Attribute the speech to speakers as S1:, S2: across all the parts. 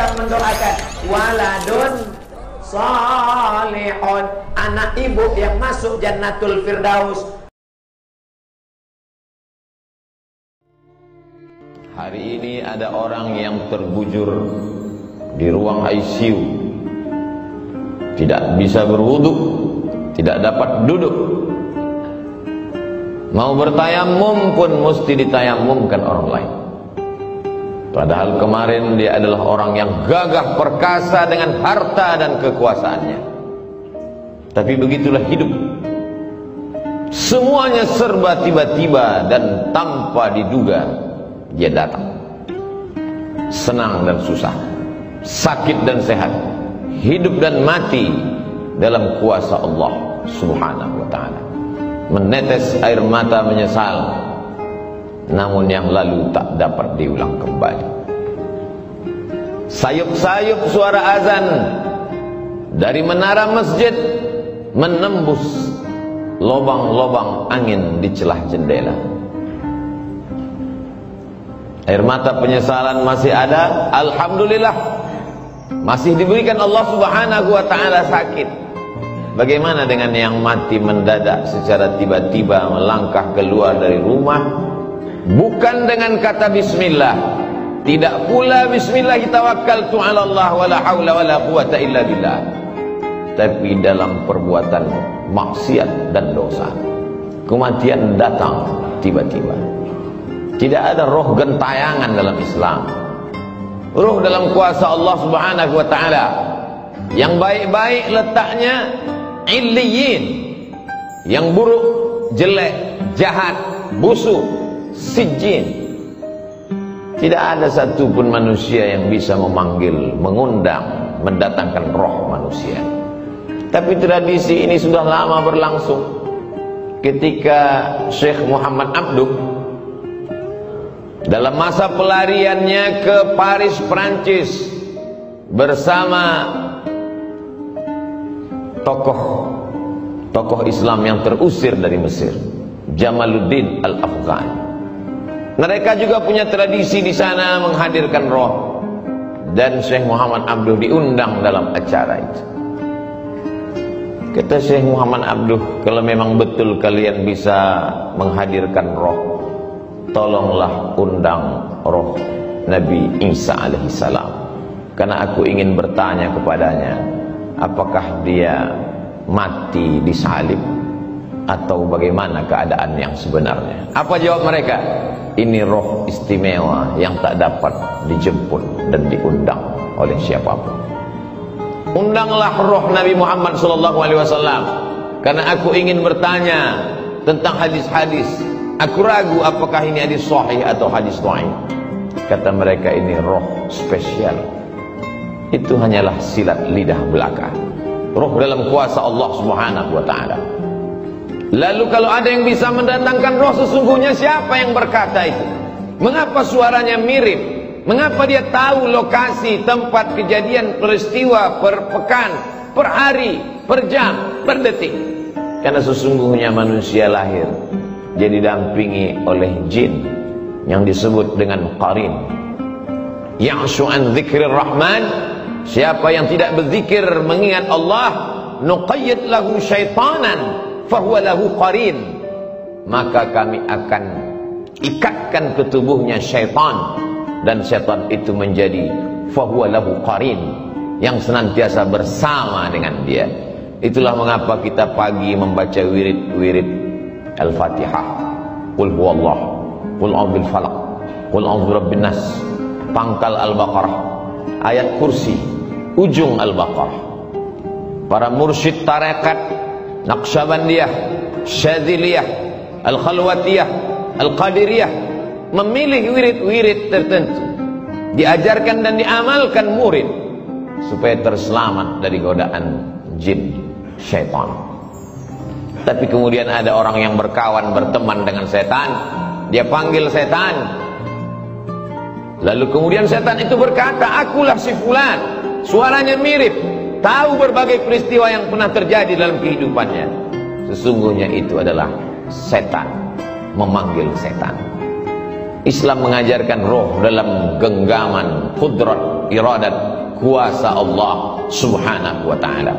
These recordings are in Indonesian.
S1: datang mendoakan waladun salihun, anak ibu yang masuk Jannatul Firdaus.
S2: Hari ini ada orang yang terbujur di ruang ICU, tidak bisa berwudu, tidak dapat duduk. Mau bertayamum pun mesti ditayamumkan orang lain. Padahal kemarin dia adalah orang yang gagah perkasa dengan harta dan kekuasaannya. Tapi begitulah hidup. Semuanya serba tiba-tiba dan tanpa diduga dia datang. Senang dan susah, sakit dan sehat, hidup dan mati dalam kuasa Allah Subhanahu wa ta'ala. Menetes air mata menyesal, namun yang lalu tak dapat diulang kembali. Sayup-sayup suara azan dari menara masjid menembus lubang-lubang angin di celah jendela. Air mata penyesalan masih ada, alhamdulillah. Masih diberikan Allah Subhanahu wa ta'ala sakit. Bagaimana dengan yang mati mendadak secara tiba-tiba melangkah keluar dari rumah, bukan dengan kata bismillah, tidak pula bismillah tawakkaltu 'ala Allah wala haula wala quwata illa billah, tapi dalam perbuatan maksiat dan dosa. Kematian datang tiba-tiba. Tidak ada roh gentayangan dalam Islam. Roh dalam kuasa Allah Subhanahu wa ta'ala. Yang baik-baik letaknya illiyin, yang buruk, jelek, jahat, busuk, sijjin. Tidak ada satupun manusia yang bisa memanggil, mengundang, mendatangkan roh manusia. Tapi tradisi ini sudah lama berlangsung. Ketika Syekh Muhammad Abduh dalam masa pelariannya ke Paris, Prancis, bersama tokoh Islam yang terusir dari Mesir, Jamaluddin Al-Afghan. Mereka juga punya tradisi di sana menghadirkan roh, dan Syekh Muhammad Abduh diundang dalam acara itu. Kata Syekh Muhammad Abduh, kalau memang betul kalian bisa menghadirkan roh, tolonglah undang roh Nabi Isa alaihissalam, karena aku ingin bertanya kepadanya, apakah dia mati disalib atau bagaimana keadaan yang sebenarnya. Apa jawab mereka? Ini roh istimewa yang tak dapat dijemput dan diundang oleh siapapun. Undanglah roh Nabi Muhammad SAW, karena aku ingin bertanya tentang hadis-hadis. Aku ragu apakah ini hadis sahih atau hadis dhaif. Kata mereka, ini roh spesial. Itu hanyalah silat lidah belaka. Roh dalam kuasa Allah Subhanahu wa ta'ala. Lalu kalau ada yang bisa mendatangkan roh, sesungguhnya siapa yang berkata itu? Mengapa suaranya mirip? Mengapa dia tahu lokasi, tempat kejadian peristiwa per pekan, per hari, per jam, per detik? Karena sesungguhnya manusia lahir dia didampingi oleh jin yang disebut dengan qarin. Ya'shu an dzikrir rahman, siapa yang tidak berzikir mengingat Allah, nuqayyid lahu syaitanan fahuwa lahu qarin, maka kami akan ikatkan ke tubuhnya syaitan, dan syaitan itu menjadi fahuwa lahu qarin, yang senantiasa bersama dengan dia. Itulah mengapa kita pagi membaca wirid-wirid Al-Fatihah, Qul huwallah, Qul a'udzu bil falaq, Qul a'udzu birabbin nas, pangkal Al-Baqarah, ayat kursi, ujung Al-Baqarah. Para mursyid tarekat Naqsyabandiyah, Syadziliyah, Al-Khalwatiyah, Al-Qadiriyah memilih wirid-wirid tertentu, diajarkan dan diamalkan murid supaya terselamat dari godaan jin, syaitan. Tapi kemudian ada orang yang berkawan, berteman dengan setan, dia panggil setan, lalu kemudian setan itu berkata, akulah si fulan, suaranya mirip, tahu berbagai peristiwa yang pernah terjadi dalam kehidupannya. Sesungguhnya itu adalah setan memanggil setan. Islam mengajarkan roh dalam genggaman, qudrat, iradat kuasa Allah subhanahu wa ta'ala.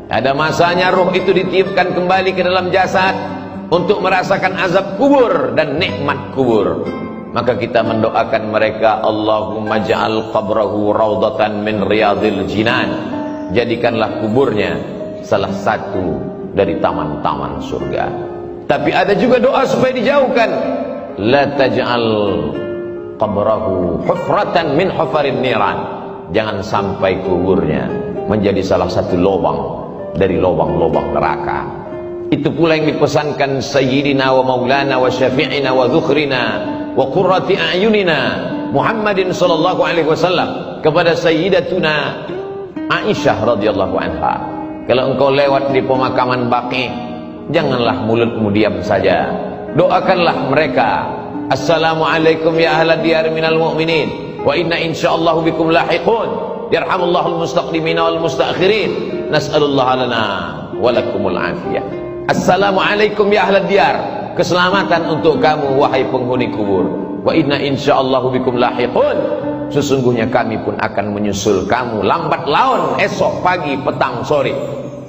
S2: Ada masanya roh itu ditiupkan kembali ke dalam jasad untuk merasakan azab kubur dan nikmat kubur. Maka kita mendoakan mereka, Allahumma ja'al qabrahu raudatan min riyadil jinan. Jadikanlah kuburnya salah satu dari taman-taman surga. Tapi ada juga doa supaya dijauhkan, la taj'al qabrahu hufratan min hufarin niran. Jangan sampai kuburnya menjadi salah satu lubang dari lubang-lubang neraka. Itu pula yang dipesankan Sayyidina wa Maulana wa Syafi'ina wa Dhukhrina wa Qurrati A'yunina Muhammadin sallallahu alaihi wasallam kepada Sayyidatuna Aisyah radhiyallahu anha. Kalau engkau lewat di pemakaman Baqi, janganlah mulutmu diam saja. Doakanlah mereka. Assalamualaikum ya ahla diyar minal mu'minin wa inna insyaallah bikum lahiqun. Yarhamullahul mustaqdimina wal mustaakhirin. Nas'alullah lana wa lakumul afiyah. Assalamualaikum ya ahla diyar. Keselamatan untuk kamu wahai penghuni kubur. Wa inna insyaallah bikum lahiqun. Sesungguhnya kami pun akan menyusul kamu lambat laun, esok pagi, petang, sore,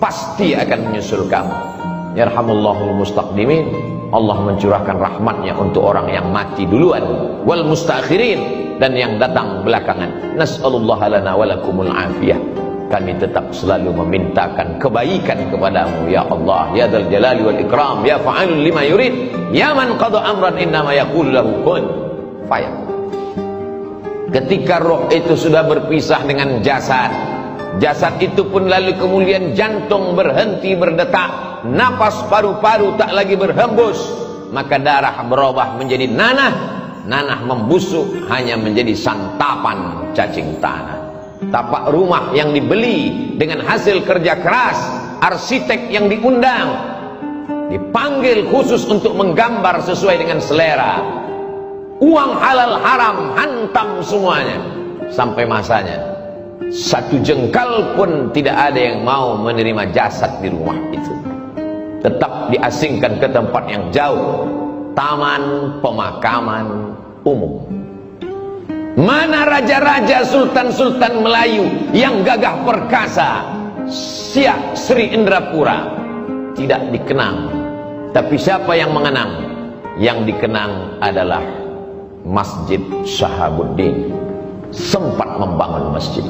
S2: pasti akan menyusul kamu. Yarhamullahul mustaqdimin. Allah mencurahkan rahmatnya untuk orang yang mati duluan, wal mustaakhirin, dan yang datang belakangan. Nas'alullah lana wa lakumul afiyah. Kami tetap selalu memintakan kebaikan kepadamu ya Allah, ya dzal jalali wal ikram, ya fa'alul lima yurid, ya man qada amran innama yaqulu lahu kun fayakun. Ketika roh itu sudah berpisah dengan jasad, jasad itu pun lalu kemudian jantung berhenti berdetak, napas paru-paru tak lagi berhembus, maka darah berubah menjadi nanah, nanah membusuk hanya menjadi santapan cacing tanah. Tapak rumah yang dibeli dengan hasil kerja keras, arsitek yang diundang, dipanggil khusus untuk menggambar sesuai dengan selera, uang halal haram hantam semuanya. Sampai masanya satu jengkal pun tidak ada yang mau menerima jasad di rumah itu. Tetap diasingkan ke tempat yang jauh, taman pemakaman umum. Mana raja-raja, sultan-sultan Melayu yang gagah perkasa, Siak Sri Indrapura? Tidak dikenang. Tapi siapa yang mengenang? Yang dikenang adalah Masjid Shahabuddin. Sempat membangun masjid.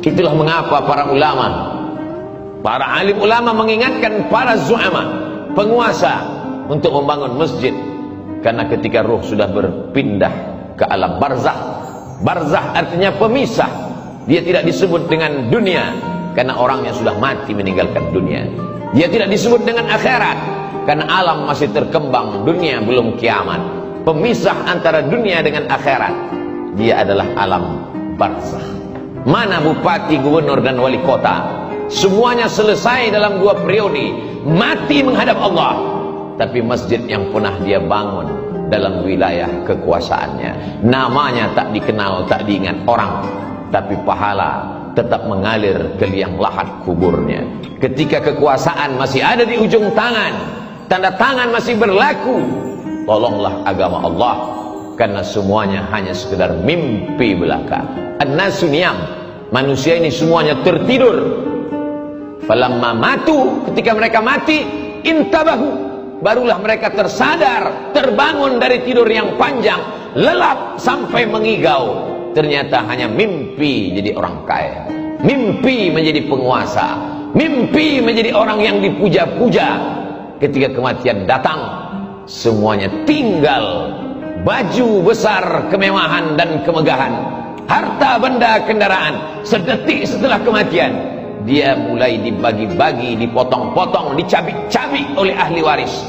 S2: Itulah mengapa para ulama, para alim ulama mengingatkan para zu'ama, penguasa, untuk membangun masjid. Karena ketika ruh sudah berpindah ke alam barzakh, barzakh artinya pemisah, dia tidak disebut dengan dunia karena orangnya sudah mati meninggalkan dunia. Dia tidak disebut dengan akhirat karena alam masih terkembang, dunia belum kiamat. Pemisah antara dunia dengan akhirat, dia adalah alam barzakh. Mana bupati, gubernur dan wali kota, semuanya selesai dalam 2 periode, mati menghadap Allah. Tapi masjid yang pernah dia bangun dalam wilayah kekuasaannya, namanya tak dikenal, tak diingat orang, tapi pahala tetap mengalir ke liang lahat kuburnya. Ketika kekuasaan masih ada di ujung tangan, tanda tangan masih berlaku, tolonglah agama Allah, karena semuanya hanya sekedar mimpi belaka. An-nasu niyam, manusia ini semuanya tertidur. Falamma matu, ketika mereka mati, intabahu, barulah mereka tersadar, terbangun dari tidur yang panjang, lelap sampai mengigau. Ternyata hanya mimpi jadi orang kaya, mimpi menjadi penguasa, mimpi menjadi orang yang dipuja-puja. Ketika kematian datang, semuanya tinggal baju besar, kemewahan dan kemegahan, harta benda kendaraan. Sedetik setelah kematian, dia mulai dibagi-bagi, dipotong-potong, dicabik-cabik oleh ahli waris.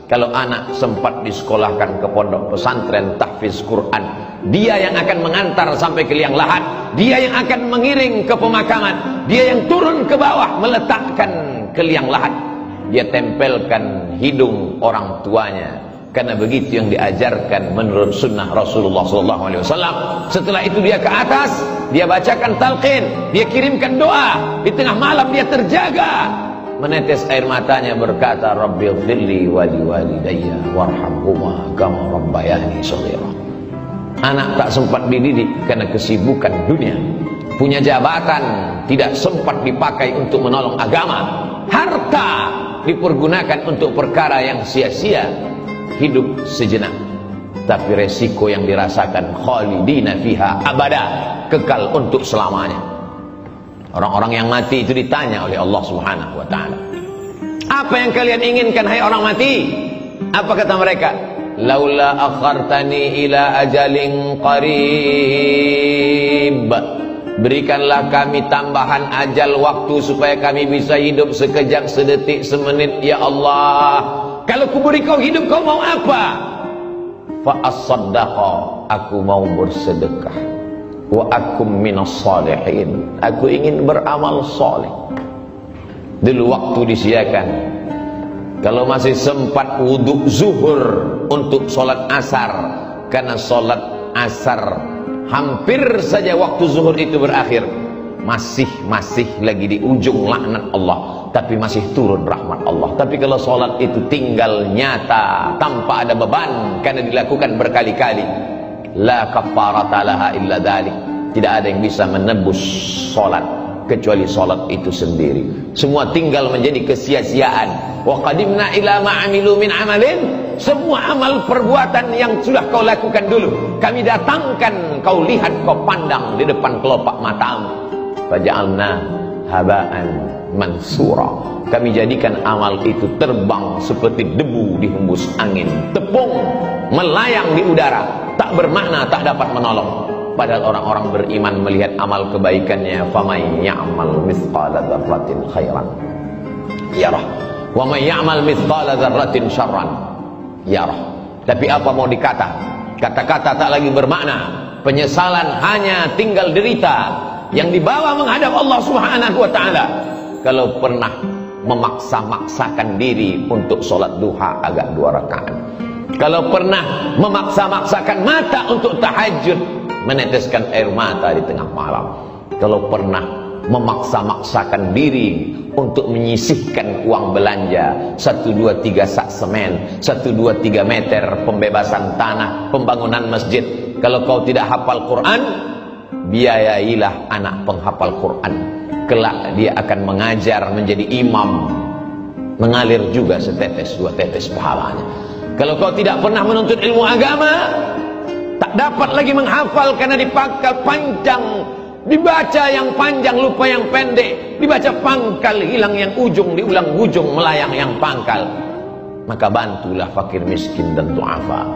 S2: Kalau anak sempat disekolahkan ke pondok pesantren tahfiz Quran, dia yang akan mengantar sampai ke liang lahat, dia yang akan mengiring ke pemakaman, dia yang turun ke bawah meletakkan ke liang lahat, dia tempelkan hidung orang tuanya. Karena begitu yang diajarkan menurut sunnah Rasulullah SAW. Setelah itu dia ke atas, dia bacakan talqin, dia kirimkan doa. Di tengah malam dia terjaga, menetes air matanya, berkata, Rabbighfirli wa liwalidayya warhamhuma kama rabbayani shaghira. Anak tak sempat dididik karena kesibukan dunia. punya jabatan tidak sempat dipakai untuk menolong agama, harta dipergunakan untuk perkara yang sia-sia, hidup sejenak, tapi resiko yang dirasakan khalidina fiha abada, kekal untuk selamanya. Orang-orang yang mati itu ditanya oleh Allah Subhanahu wa ta'ala, apa yang kalian inginkan hai orang mati? Apa kata mereka? Laula akhartani ila ajalin qarib, berikanlah kami tambahan ajal waktu supaya kami bisa hidup sekejap, sedetik, semenit ya Allah. Kalau kuberi kau hidup, kau mau apa? Fa as-saddaqa, aku mau bersedekah. Wa akum minas salihin, aku ingin beramal soleh. Dulu waktu disiakan, kalau masih sempat wudhu zuhur untuk sholat asar, karena sholat asar hampir saja waktu zuhur itu berakhir, masih lagi di ujung laknat Allah, tapi masih turun rahmat Allah. Tapi kalau sholat itu tinggal nyata tanpa ada beban karena dilakukan berkali-kali, la kafarata laha illa dzalik, tidak ada yang bisa menebus sholat kecuali sholat itu sendiri. Semua tinggal menjadi kesia-siaan. Wa qadimna ila ma amilu min amalin, semua amal perbuatan yang sudah kau lakukan dulu kami datangkan, kau lihat, kau pandang di depan kelopak matamu. Faja'alna haba'an mansura, kami jadikan amal itu terbang seperti debu dihembus angin, tepung melayang di udara, tak bermakna, tak dapat menolong. Padahal orang-orang beriman melihat amal kebaikannya, faman ya'mal mithqala dzarratin khairan yarah wa man ya'mal mithqala dzarratin syarran yarah. Tapi apa mau dikata? Kata-kata tak lagi bermakna. Penyesalan hanya tinggal derita yang dibawa menghadap Allah Subhanahu wa ta'ala. Kalau pernah memaksa-maksakan diri untuk sholat duha agak 2 rakaat, kalau pernah memaksa-maksakan mata untuk tahajud, meneteskan air mata di tengah malam, kalau pernah memaksa-maksakan diri untuk menyisihkan uang belanja 1, 2, 3 sak semen, 1, 2, 3 meter pembebasan tanah, pembangunan masjid. Kalau kau tidak hafal Quran, biayailah anak penghafal Quran, kelak dia akan mengajar menjadi imam, mengalir juga setetes 2 tetes pahalanya. Kalau kau tidak pernah menuntut ilmu agama, tak dapat lagi menghafal karena dipangkal panjang, dibaca yang panjang lupa yang pendek, dibaca pangkal hilang yang ujung, diulang ujung melayang yang pangkal. Maka bantulah fakir miskin dan du'afa,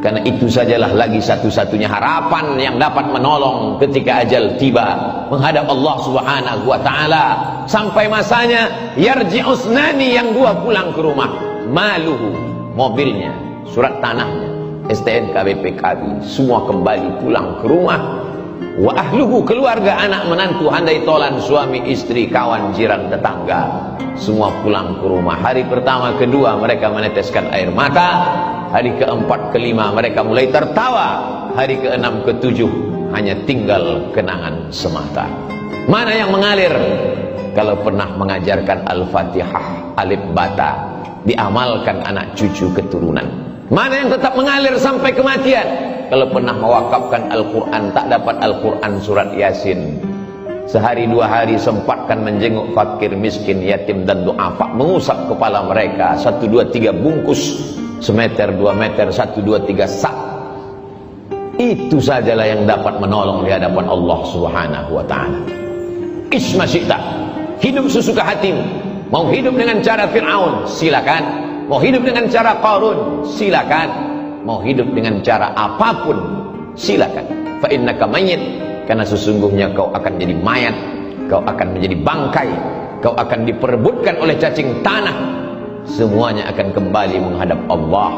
S2: karena itu sajalah lagi satu-satunya harapan yang dapat menolong ketika ajal tiba menghadap Allah Subhanahu wa ta'ala. Sampai masanya yarji'usnani, yang 2 pulang ke rumah, maluhu, mobilnya, surat tanahnya, STNK, BPKB, semua kembali pulang ke rumah. Wa ahluhu, keluarga, anak, menantu, handai tolan, suami, istri, kawan, jiran, tetangga, semua pulang ke rumah. Hari pertama, kedua mereka meneteskan air mata. Hari keempat, kelima mereka mulai tertawa. Hari keenam, ketujuh hanya tinggal kenangan semata. Mana yang mengalir? Kalau pernah mengajarkan Al-Fatihah, alif bata, diamalkan anak cucu keturunan. Mana yang tetap mengalir sampai kematian? Kalau pernah mewakafkan Al-Quran, tak dapat Al-Quran surat Yasin, sehari 2 hari sempatkan menjenguk fakir miskin, yatim dan du'afa, mengusap kepala mereka, 1, 2, 3 bungkus, semeter 2 meter, 1, 2, 3 sak. Itu sajalah yang dapat menolong di hadapan Allah Subhanahu wa ta'ala. Isma syi'ta, hidup sesuka hatimu. Mau hidup dengan cara Fir'aun, silakan. Mau hidup dengan cara Qarun, silakan. Mau hidup dengan cara apapun, silakan. Fa innaka mayyit, karena sesungguhnya kau akan jadi mayat, kau akan menjadi bangkai, kau akan diperebutkan oleh cacing tanah. Semuanya akan kembali menghadap Allah.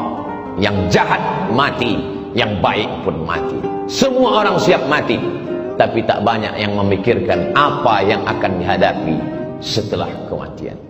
S2: Yang jahat mati, yang baik pun mati. Semua orang siap mati, tapi tak banyak yang memikirkan apa yang akan dihadapi setelah kematian.